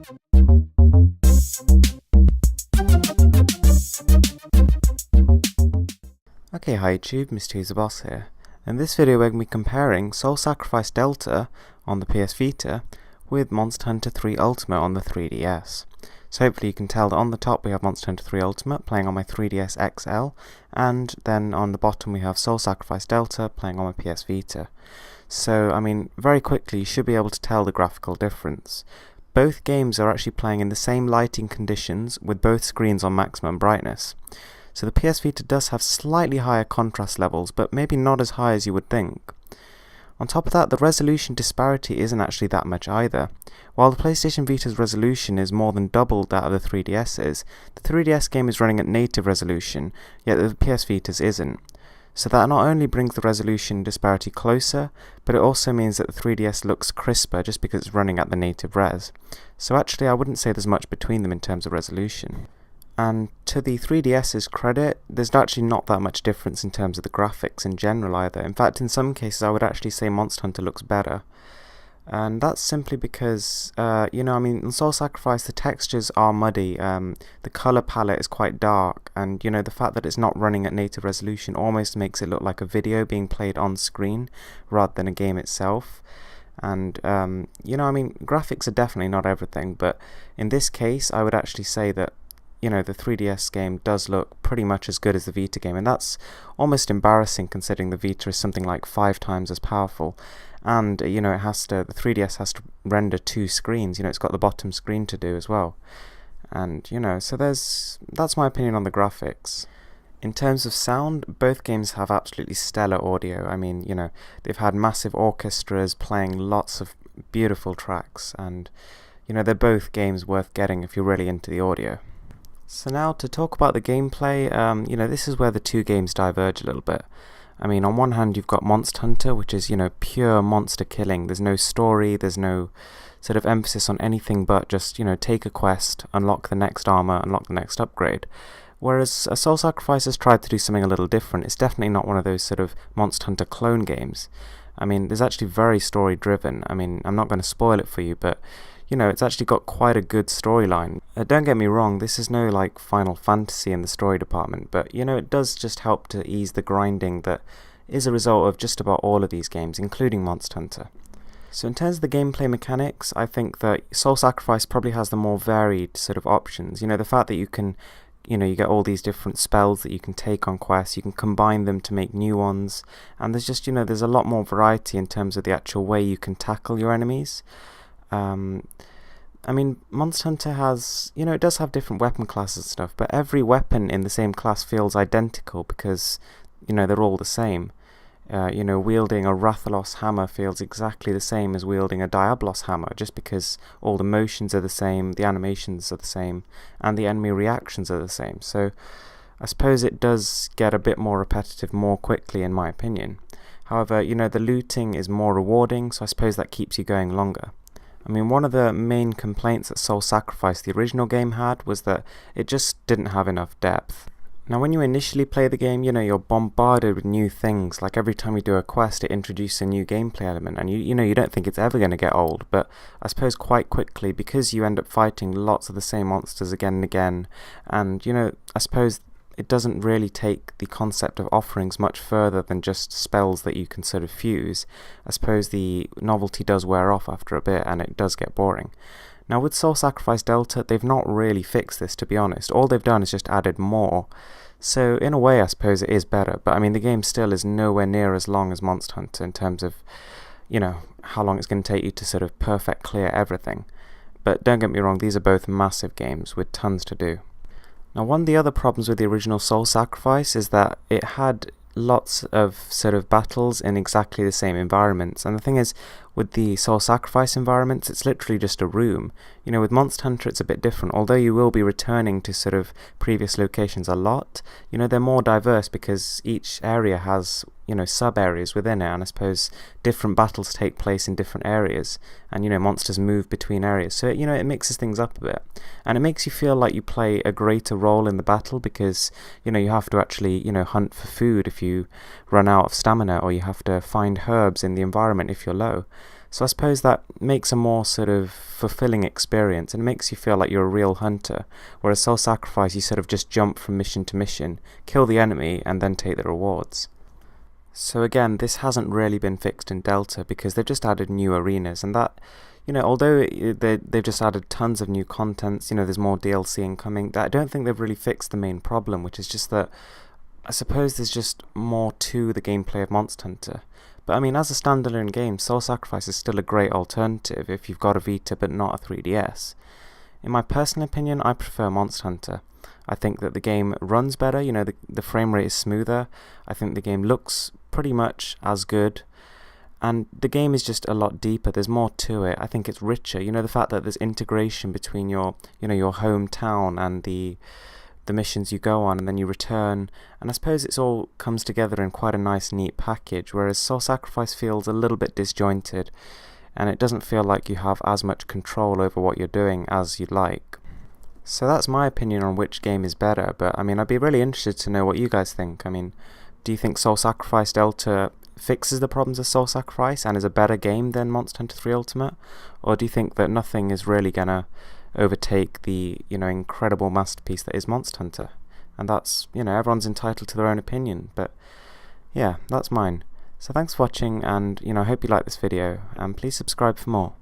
Okay, hi YouTube, Mr. the Boss here. In this video we're going to be comparing Soul Sacrifice Delta on the PS Vita with Monster Hunter 3 Ultimate on the 3DS. So hopefully you can tell that on the top we have Monster Hunter 3 Ultimate playing on my 3DS XL, and then on the bottom we have Soul Sacrifice Delta playing on my PS Vita. So, I mean, very quickly you should be able to tell the graphical difference. Both games are actually playing in the same lighting conditions with both screens on maximum brightness. So the PS Vita does have slightly higher contrast levels, but maybe not as high as you would think. On top of that, the resolution disparity isn't actually that much either. While the PlayStation Vita's resolution is more than double that of the 3DS's, the 3DS game is running at native resolution, yet the PS Vita's isn't. So that not only brings the resolution disparity closer, but it also means that the 3DS looks crisper just because it's running at the native res. So actually I wouldn't say there's much between them in terms of resolution. And to the 3DS's credit, there's actually not that much difference in terms of the graphics in general either. In fact, in some cases I would actually say Monster Hunter looks better. And that's simply because, in Soul Sacrifice the textures are muddy, the colour palette is quite dark, and the fact that it's not running at native resolution almost makes it look like a video being played on screen rather than a game itself. And, graphics are definitely not everything, but in this case I would actually say that the 3DS game does look pretty much as good as the Vita game, and that's almost embarrassing considering the Vita is something like 5 times as powerful, and the 3DS has to render 2 screens. It's got the bottom screen to do as well, and so that's my opinion on the graphics. In terms of sound, both games have absolutely stellar audio. I mean, they've had massive orchestras playing lots of beautiful tracks, and they're both games worth getting if you're really into the audio. So now to talk about the gameplay, this is where the two games diverge a little bit. I mean, on one hand you've got Monster Hunter, which is, pure monster killing. There's no story, there's no sort of emphasis on anything but just, take a quest, unlock the next armor, unlock the next upgrade. Whereas Soul Sacrifice has tried to do something a little different. It's definitely not one of those sort of Monster Hunter clone games. I mean, there's actually very story driven. I mean, I'm not going to spoil it for you, but it's actually got quite a good storyline. Don't get me wrong, this is no like Final Fantasy in the story department, but it does just help to ease the grinding that is a result of just about all of these games, including Monster Hunter. So in terms of the gameplay mechanics, I think that Soul Sacrifice probably has the more varied sort of options. The fact that you can you get all these different spells that you can take on quests, you can combine them to make new ones, and there's just, there's a lot more variety in terms of the actual way you can tackle your enemies. I mean, Monster Hunter has, it does have different weapon classes and stuff, but every weapon in the same class feels identical because, they're all the same. Wielding a Rathalos hammer feels exactly the same as wielding a Diablos hammer, just because all the motions are the same, the animations are the same, and the enemy reactions are the same. So I suppose it does get a bit more repetitive more quickly, in my opinion. However, the looting is more rewarding, so I suppose that keeps you going longer. I mean, one of the main complaints that Soul Sacrifice, the original game, had was that it just didn't have enough depth. Now, when you initially play the game, you're bombarded with new things. Like every time you do a quest, it introduces a new gameplay element, and you don't think it's ever going to get old. But I suppose quite quickly, because you end up fighting lots of the same monsters again and again, and I suppose it doesn't really take the concept of offerings much further than just spells that you can sort of fuse. I suppose the novelty does wear off after a bit, and it does get boring. Now with Soul Sacrifice Delta, they've not really fixed this, to be honest. All they've done is just added more. So in a way I suppose it is better, but I mean the game still is nowhere near as long as Monster Hunter in terms of, how long it's going to take you to sort of perfect clear everything. But don't get me wrong, these are both massive games with tons to do. Now, one of the other problems with the original Soul Sacrifice is that it had lots of sort of battles in exactly the same environments, and the thing is, with the Soul Sacrifice environments, it's literally just a room. With Monster Hunter it's a bit different. Although you will be returning to sort of previous locations a lot, they're more diverse because each area has, sub-areas within it, and I suppose different battles take place in different areas, and, monsters move between areas. So, it mixes things up a bit, and it makes you feel like you play a greater role in the battle because, you have to actually, hunt for food if you run out of stamina, or you have to find herbs in the environment if you're low. So I suppose that makes a more sort of fulfilling experience, and it makes you feel like you're a real hunter, whereas Soul Sacrifice you sort of just jump from mission to mission, kill the enemy, and then take the rewards. So again, this hasn't really been fixed in Delta because they've just added new arenas, and that, although they've just added tons of new contents, there's more DLC incoming, I don't think they've really fixed the main problem, which is just that I suppose there's just more to the gameplay of Monster Hunter. But I mean, as a standalone game, Soul Sacrifice is still a great alternative if you've got a Vita but not a 3DS. In my personal opinion, I prefer Monster Hunter. I think that the game runs better, the frame rate is smoother, I think the game looks pretty much as good, and the game is just a lot deeper, there's more to it, I think it's richer, the fact that there's integration between your hometown and the missions you go on and then you return, and I suppose it all comes together in quite a nice neat package, whereas Soul Sacrifice feels a little bit disjointed, and it doesn't feel like you have as much control over what you're doing as you'd like. So that's my opinion on which game is better, but I mean, I'd be really interested to know what you guys think. I mean, do you think Soul Sacrifice Delta fixes the problems of Soul Sacrifice and is a better game than Monster Hunter 3 Ultimate? Or do you think that nothing is really gonna overtake the, incredible masterpiece that is Monster Hunter? And that's, everyone's entitled to their own opinion, but yeah, that's mine. So thanks for watching, and I hope you like this video, and please subscribe for more.